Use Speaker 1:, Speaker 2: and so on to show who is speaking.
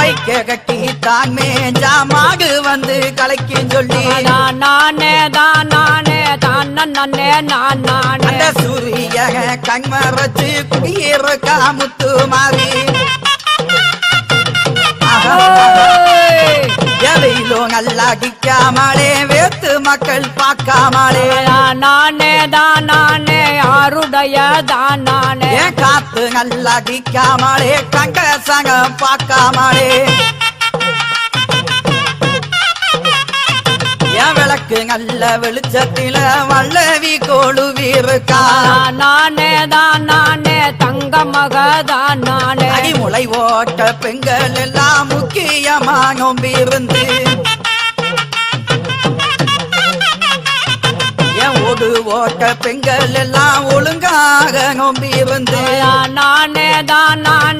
Speaker 1: வைக்க கட்டி தான் மேஞ்சா மாடு வந்து கலைக்கும் சொல்லி
Speaker 2: நானே தான் நானே தான் நன்னே நான் நானே
Speaker 1: அந்த சூரிய கண்மறைச்சு குடியிருக்கா முத்து மாறி எவையிலோ நல்லா கிக்காமலே வேத்து மக்கள் பார்க்காமலே
Speaker 2: நானே தான் நானே யாருடைய தான் நானே
Speaker 1: காத்து நல்லா கிக்காமலே கங்க சங்க பார்க்காமலே என் விளக்கு நல்ல வெளிச்சத்தில வல்லவி கொழுவிருக்கா
Speaker 2: நானே தான் நானே தங்க மகதான் நானே
Speaker 1: அடிமுளை ஓட்ட பெண்கள் எல்லாம் முக்கியமா நோம்பிருந்து என் ஓடு ஓட்ட பெண்கள் எல்லாம் ஒழுங்காக நோம்பிருந்து